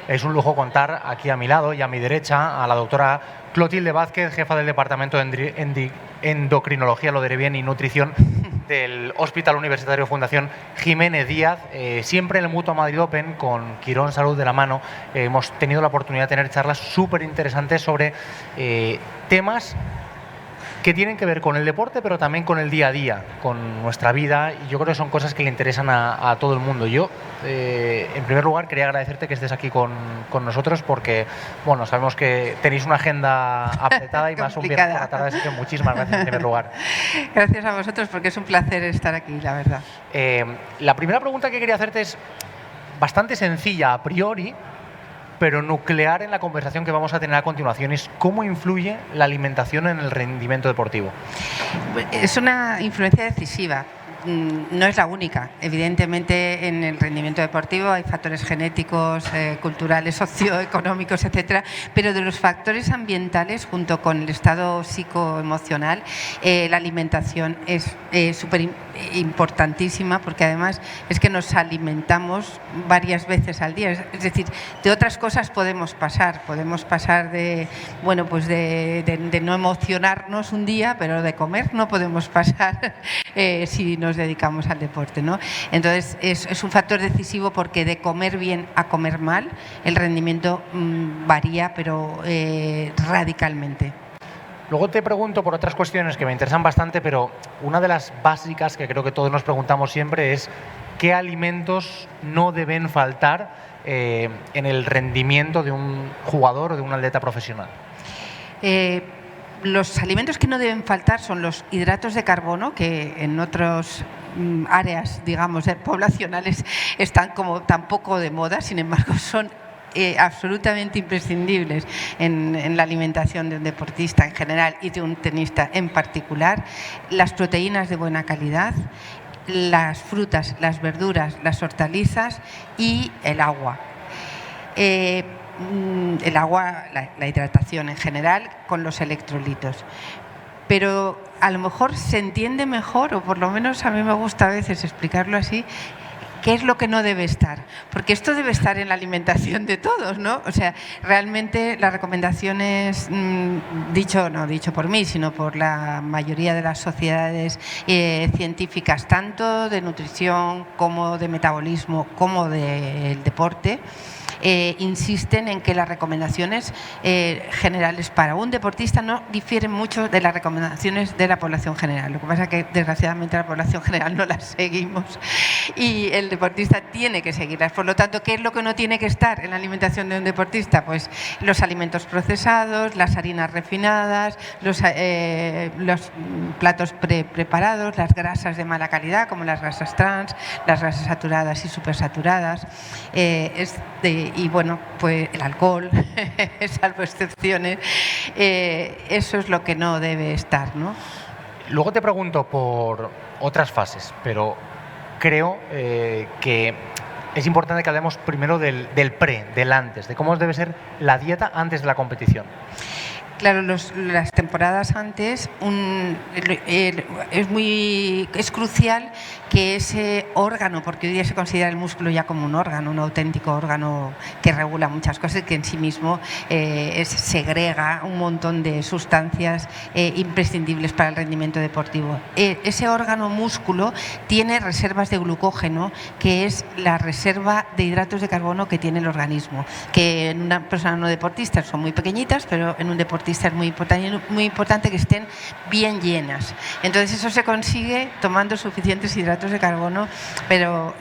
es un lujo contar aquí a mi lado y a mi derecha a la doctora Clotilde Vázquez, jefa del Departamento de Endocrinología, lo diré bien, y Nutrición del Hospital Universitario Fundación Jiménez Díaz. Siempre en el Mutua Madrid Open, con Quirón Salud de la mano, hemos tenido la oportunidad de tener charlas súper interesantes sobre temas que tienen que ver con el deporte, pero también con el día a día, con nuestra vida, y yo creo que son cosas que le interesan a todo el mundo. Yo, en primer lugar, quería agradecerte que estés aquí con nosotros, porque, bueno, sabemos que tenéis una agenda apretada y más un viernes por la tarde, así que muchísimas gracias en primer lugar. Gracias a vosotros, porque es un placer estar aquí, la verdad. La primera pregunta que quería hacerte es bastante sencilla a priori, pero nuclear en la conversación que vamos a tener a continuación, es cómo influye la alimentación en el rendimiento deportivo. Es una influencia decisiva. No es la única. Evidentemente, en el rendimiento deportivo hay factores genéticos, culturales, socioeconómicos, etcétera, pero de los factores ambientales, junto con el estado psicoemocional, la alimentación es súper importantísima, porque además es que nos alimentamos varias veces al día. Es decir, de otras cosas podemos pasar de, bueno, pues de no emocionarnos un día, pero de comer no podemos pasar si nos dedicamos al deporte, ¿no? Entonces es un factor decisivo, porque de comer bien a comer mal el rendimiento varía, pero radicalmente. Luego te pregunto por otras cuestiones que me interesan bastante, pero una de las básicas que creo que todos nos preguntamos siempre es ¿qué alimentos no deben faltar en el rendimiento de un jugador o de un atleta profesional? Los alimentos que no deben faltar son los hidratos de carbono, que en otras áreas, digamos, poblacionales están como tan poco de moda, sin embargo son absolutamente imprescindibles en la alimentación de un deportista en general y de un tenista en particular. Las proteínas de buena calidad, las frutas, las verduras, las hortalizas y el agua. El agua, la hidratación en general, con los electrolitos. Pero a lo mejor se entiende mejor, o por lo menos a mí me gusta a veces explicarlo así, qué es lo que no debe estar, porque esto debe estar en la alimentación de todos, ¿no? O sea, realmente las recomendaciones, no dicho por mí, sino por la mayoría de las sociedades científicas, tanto de nutrición como de metabolismo, como del deporte, insisten en que las recomendaciones generales para un deportista no difieren mucho de las recomendaciones de la población general. Lo que pasa es que desgraciadamente la población general no las seguimos y el deportista tiene que seguirlas. Por lo tanto, ¿qué es lo que no tiene que estar en la alimentación de un deportista? Pues los alimentos procesados, las harinas refinadas, los platos preparados, las grasas de mala calidad, como las grasas trans, las grasas saturadas y supersaturadas, y bueno, pues el alcohol, salvo excepciones, eso es lo que no debe estar, ¿no? Luego te pregunto por otras fases, pero creo que es importante que hablemos primero del pre, del antes, de cómo debe ser la dieta antes de la competición. Claro, las temporadas antes es crucial que ese órgano, porque hoy día se considera el músculo ya como un órgano, un auténtico órgano que regula muchas cosas y que en sí mismo segrega un montón de sustancias imprescindibles para el rendimiento deportivo. Ese órgano músculo tiene reservas de glucógeno, que es la reserva de hidratos de carbono que tiene el organismo, que en una persona no deportista son muy pequeñitas, pero en un deportista es muy importante que estén bien llenas. Entonces eso se consigue tomando suficientes hidratos de carbono, pero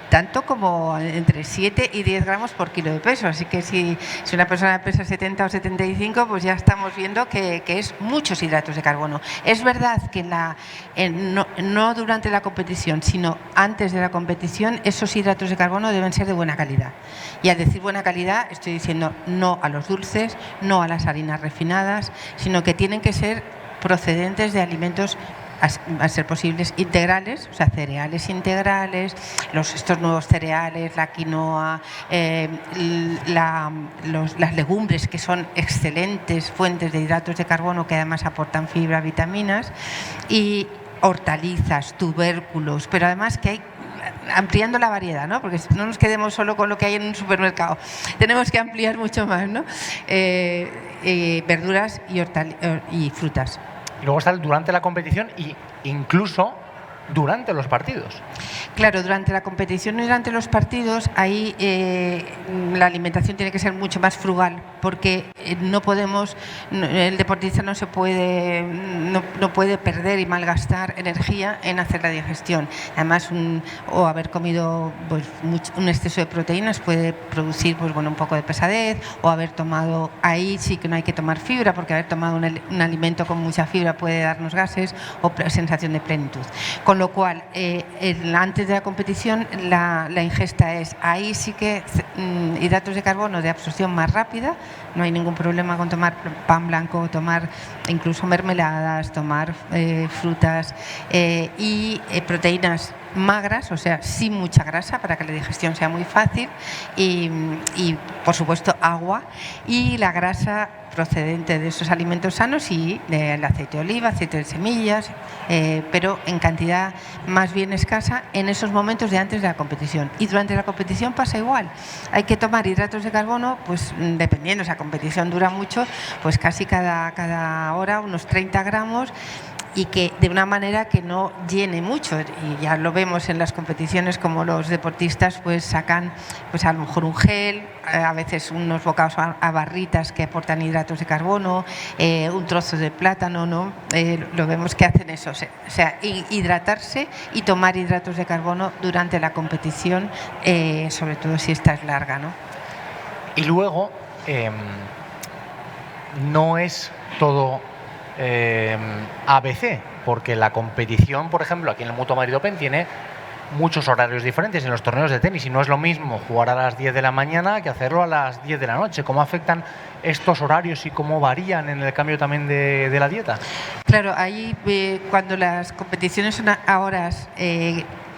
tanto como entre 7 y 10 gramos por kilo de peso. Así que si una persona pesa 70 o 75, pues ya estamos viendo que es muchos hidratos de carbono. Es verdad que no durante la competición, sino antes de la competición, esos hidratos de carbono deben ser de buena calidad. Y al decir buena calidad estoy diciendo no a los dulces, no a las harinas refinadas, sino que tienen que ser procedentes de alimentos a ser posibles integrales, o sea, cereales integrales, estos nuevos cereales, la quinoa, las legumbres, que son excelentes fuentes de hidratos de carbono, que además aportan fibra, vitaminas, y hortalizas, tubérculos, pero además que hay ampliando la variedad, ¿no? Porque no nos quedemos solo con lo que hay en un supermercado, tenemos que ampliar mucho más, ¿no? Verduras y frutas. Y luego está el durante la competición e incluso durante los partidos. Claro, durante la competición y durante los partidos, ahí la alimentación tiene que ser mucho más frugal, porque no podemos, el deportista no puede perder y malgastar energía en hacer la digestión. Además, o haber comido pues, un exceso de proteínas puede producir pues, bueno, un poco de pesadez, o haber tomado, ahí sí que no hay que tomar fibra, porque haber tomado un alimento con mucha fibra puede darnos gases o sensación de plenitud. Con lo cual, antes de la competición, la ingesta es, ahí sí que hidratos de carbono de absorción más rápida, no hay ningún problema con tomar pan blanco, tomar incluso mermeladas, tomar frutas y proteínas magras, o sea, sin mucha grasa para que la digestión sea muy fácil y por supuesto agua, y la grasa procedente de esos alimentos sanos y del aceite de oliva, aceite de semillas, pero en cantidad más bien escasa en esos momentos de antes de la competición. Y durante la competición pasa igual, hay que tomar hidratos de carbono, pues dependiendo, si la competición dura mucho, pues casi cada hora unos 30 gramos, y que de una manera que no llene mucho, y ya lo vemos en las competiciones como los deportistas pues sacan pues a lo mejor un gel, a veces unos bocados a barritas que aportan hidratos de carbono, un trozo de plátano, ¿no? Lo vemos que hacen eso, o sea, hidratarse y tomar hidratos de carbono durante la competición, sobre todo si esta es larga, ¿no? Y luego no es todo ABC, porque la competición, por ejemplo, aquí en el Mutua Madrid Open tiene muchos horarios diferentes en los torneos de tenis, y no es lo mismo jugar a las 10 de la mañana que hacerlo a las 10 de la noche. ¿Cómo afectan estos horarios y cómo varían en el cambio también de la dieta? Claro, ahí cuando las competiciones son a horas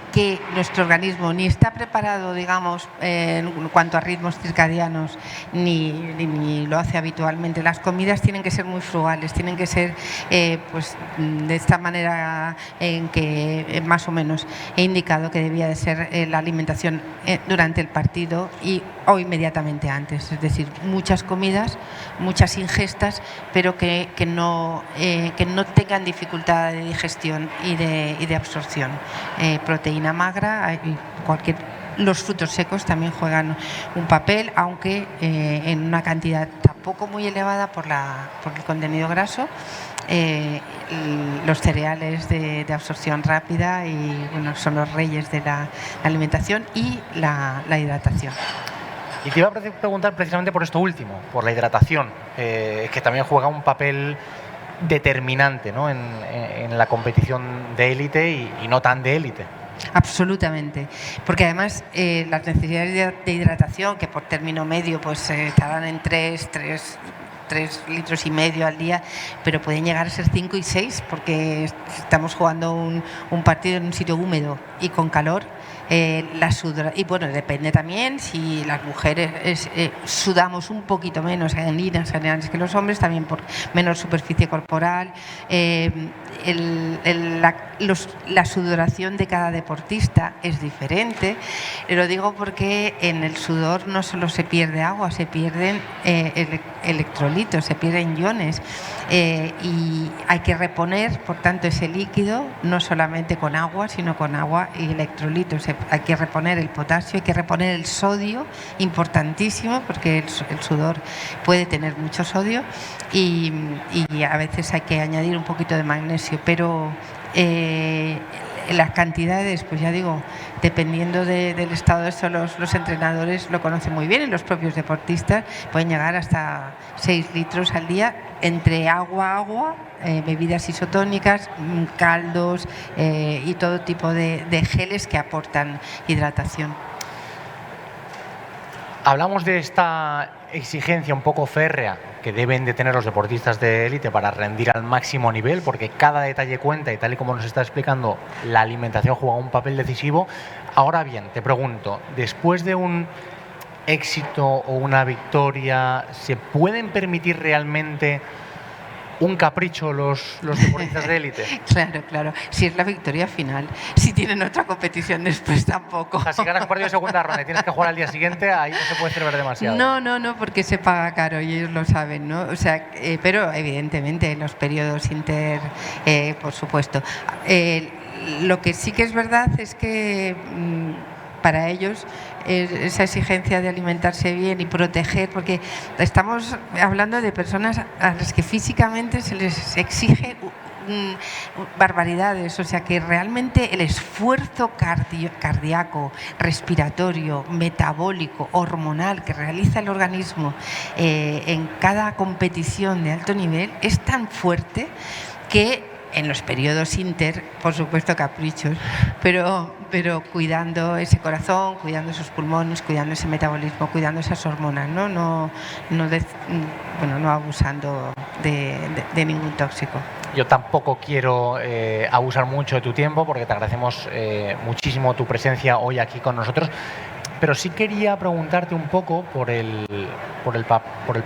que nuestro organismo ni está preparado, digamos, en cuanto a ritmos circadianos, ni lo hace habitualmente. Las comidas tienen que ser muy frugales, tienen que ser pues de esta manera en que más o menos he indicado que debía de ser la alimentación durante el partido o inmediatamente antes. Es decir, muchas comidas, muchas ingestas, pero que no tengan dificultad de digestión y de absorción. Proteína magra, los frutos secos también juegan un papel, aunque en una cantidad tampoco muy elevada por el contenido graso. Los cereales de absorción rápida y bueno, son los reyes de la alimentación, y la hidratación. Y te iba a preguntar precisamente por esto último, por la hidratación, que también juega un papel determinante, ¿no? en la competición de élite y no tan de élite. Absolutamente, porque además las necesidades de hidratación, que por término medio pues estarán en 3 litros y medio al día, pero pueden llegar a ser 5 y 6, porque estamos jugando un partido en un sitio húmedo y con calor. Y bueno, depende también si las mujeres sudamos un poquito menos en líneas generales que los hombres, también por menor superficie corporal. La sudoración de cada deportista es diferente. Lo digo porque en el sudor no solo se pierde agua, se pierden electrolitos, se pierden iones, y hay que reponer, por tanto, ese líquido no solamente con agua, sino con agua y electrolitos. Hay que reponer el potasio, hay que reponer el sodio, importantísimo, porque el sudor puede tener mucho sodio, y a veces hay que añadir un poquito de magnesio, pero las cantidades, pues ya digo, dependiendo del estado de eso, los entrenadores lo conocen muy bien, y los propios deportistas pueden llegar hasta 6 litros al día entre agua, bebidas isotónicas, caldos y todo tipo de geles que aportan hidratación. Hablamos de esta exigencia un poco férrea que deben de tener los deportistas de élite para rendir al máximo nivel, porque cada detalle cuenta, y tal y como nos está explicando, la alimentación juega un papel decisivo. Ahora bien, te pregunto, después de un éxito o una victoria, ¿se pueden permitir realmente un capricho los deportistas de élite. Claro, claro. Si es la victoria final. Si tienen otra competición después, tampoco. O sea, si ganas un partido de segunda ronda y tienes que jugar al día siguiente, ahí no se puede celebrar demasiado. No, porque se paga caro y ellos lo saben, ¿no? O sea, pero evidentemente en los periodos inter, por supuesto. Lo que sí que es verdad es que para ellos esa exigencia de alimentarse bien y proteger, porque estamos hablando de personas a las que físicamente se les exige barbaridades, o sea que realmente el esfuerzo cardíaco, respiratorio, metabólico, hormonal que realiza el organismo en cada competición de alto nivel es tan fuerte que en los periodos inter, por supuesto caprichos, pero cuidando ese corazón, cuidando esos pulmones, cuidando ese metabolismo, cuidando esas hormonas, no abusando de ningún tóxico. Yo tampoco quiero abusar mucho de tu tiempo porque te agradecemos muchísimo tu presencia hoy aquí con nosotros, pero sí quería preguntarte un poco por el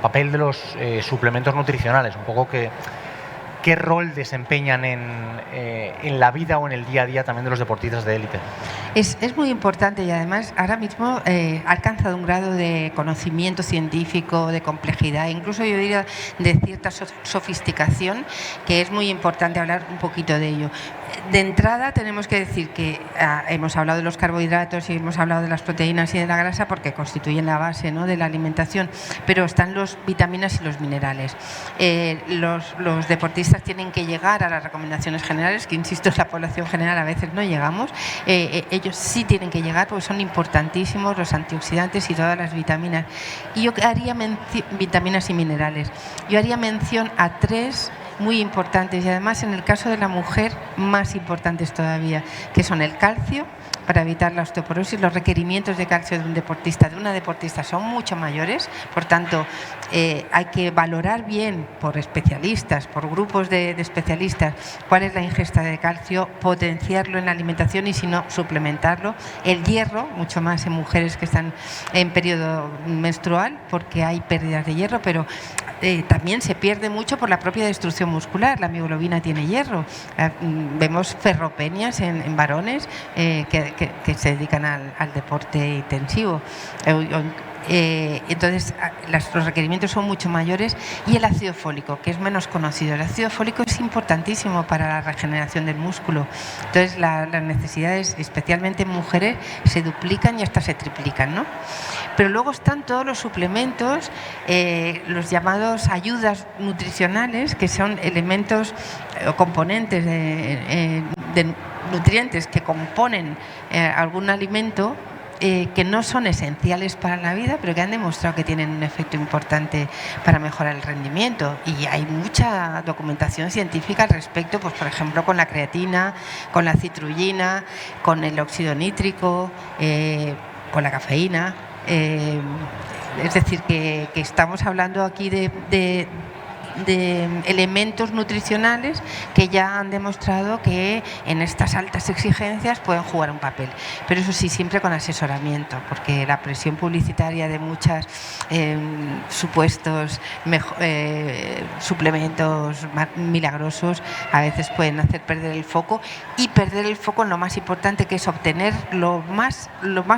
papel de los suplementos nutricionales, un poco ¿qué rol desempeñan en la vida o en el día a día también de los deportistas de élite? Es muy importante y además ahora mismo ha alcanzado un grado de conocimiento científico, de complejidad, incluso yo diría de cierta sofisticación, que es muy importante hablar un poquito de ello. De entrada tenemos que decir que hemos hablado de los carbohidratos y hemos hablado de las proteínas y de la grasa porque constituyen la base, ¿no?, de la alimentación, pero están los vitaminas y los minerales. Los deportistas tienen que llegar a las recomendaciones generales, que insisto, la población general a veces no llegamos. Ellos sí tienen que llegar porque son importantísimos los antioxidantes y todas las vitaminas. Y yo haría vitaminas y minerales. Yo haría mención a 3 muy importantes y además en el caso de la mujer más importantes todavía, que son el calcio, para evitar la osteoporosis. Los requerimientos de calcio de un deportista, de una deportista, son mucho mayores, por tanto hay que valorar bien por especialistas, por grupos de especialistas, cuál es la ingesta de calcio, potenciarlo en la alimentación y si no, suplementarlo. El hierro, mucho más en mujeres que están en periodo menstrual, porque hay pérdidas de hierro, pero también se pierde mucho por la propia destrucción muscular. La mioglobina tiene hierro. Vemos ferropenias en varones que se dedican al deporte intensivo. Entonces los requerimientos son mucho mayores, y el ácido fólico, que es menos conocido. El ácido fólico es importantísimo para la regeneración del músculo. Entonces las necesidades, especialmente en mujeres, se duplican y hasta se triplican, ¿no? Pero luego están todos los suplementos, los llamados ayudas nutricionales, que son elementos o componentes de nutrientes que componen algún alimento, que no son esenciales para la vida, pero que han demostrado que tienen un efecto importante para mejorar el rendimiento. Y hay mucha documentación científica al respecto, pues por ejemplo con la creatina, con la citrulina, con el óxido nítrico, con la cafeína. Es decir, que estamos hablando aquí de elementos nutricionales que ya han demostrado que en estas altas exigencias pueden jugar un papel, pero eso sí, siempre con asesoramiento, porque la presión publicitaria de muchos supuestos suplementos milagrosos a veces pueden hacer perder el foco, y perder el foco en lo más importante, que es obtener lo más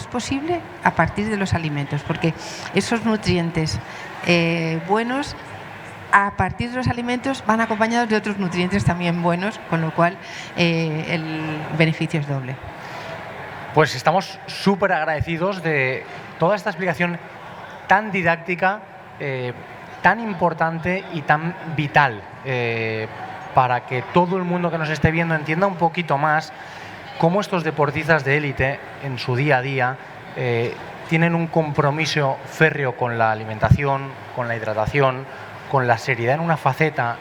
posible a partir de los alimentos, porque esos nutrientes buenos a partir de los alimentos van acompañados de otros nutrientes también buenos, con lo cual el beneficio es doble. Pues estamos súper agradecidos de toda esta explicación tan didáctica, tan importante y tan vital, para que todo el mundo que nos esté viendo entienda un poquito más cómo estos deportistas de élite en su día a día tienen un compromiso férreo con la alimentación, con la hidratación, con la seriedad en una faceta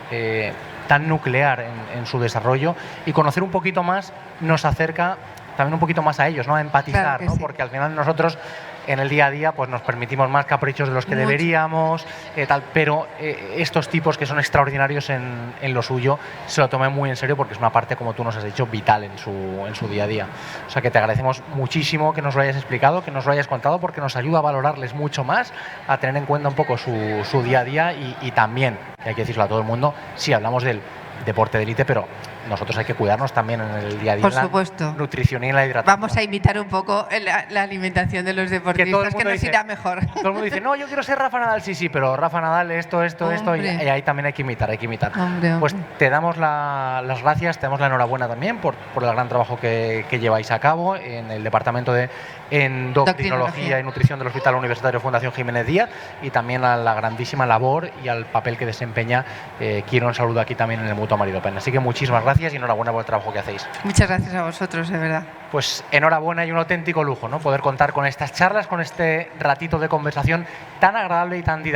tan nuclear en su desarrollo, y conocer un poquito más nos acerca también un poquito más a ellos, ¿no?, a empatizar, claro que ¿no? sí. Porque al final nosotros en el día a día pues nos permitimos más caprichos de los que deberíamos, pero estos tipos que son extraordinarios en lo suyo se lo toman muy en serio porque es una parte, como tú nos has dicho, vital en su día a día. O sea que te agradecemos muchísimo que nos lo hayas explicado, que nos lo hayas contado, porque nos ayuda a valorarles mucho más, a tener en cuenta un poco su día a día y también, que hay que decirlo a todo el mundo, sí, hablamos del deporte de élite, pero nosotros hay que cuidarnos también en el día a día. Por supuesto. La nutrición y la hidratación. Vamos a imitar un poco la alimentación de los deportistas, que nos irá mejor. Todo el mundo dice, no, yo quiero ser Rafa Nadal, sí, pero Rafa Nadal, esto, y ahí también hay que imitar. Hombre. Pues te damos las gracias, te damos la enhorabuena también por el gran trabajo que lleváis a cabo en el Departamento de Endocrinología y Nutrición del Hospital Universitario Fundación Jiménez Díaz, y también a la grandísima labor y al papel que desempeña Quirón Salud aquí también en el Mutua Maridopen. Así que muchísimas gracias y enhorabuena por el trabajo que hacéis. Muchas gracias a vosotros, de verdad. Pues enhorabuena y un auténtico lujo, ¿no? Poder contar con estas charlas, con este ratito de conversación tan agradable y tan didáctico.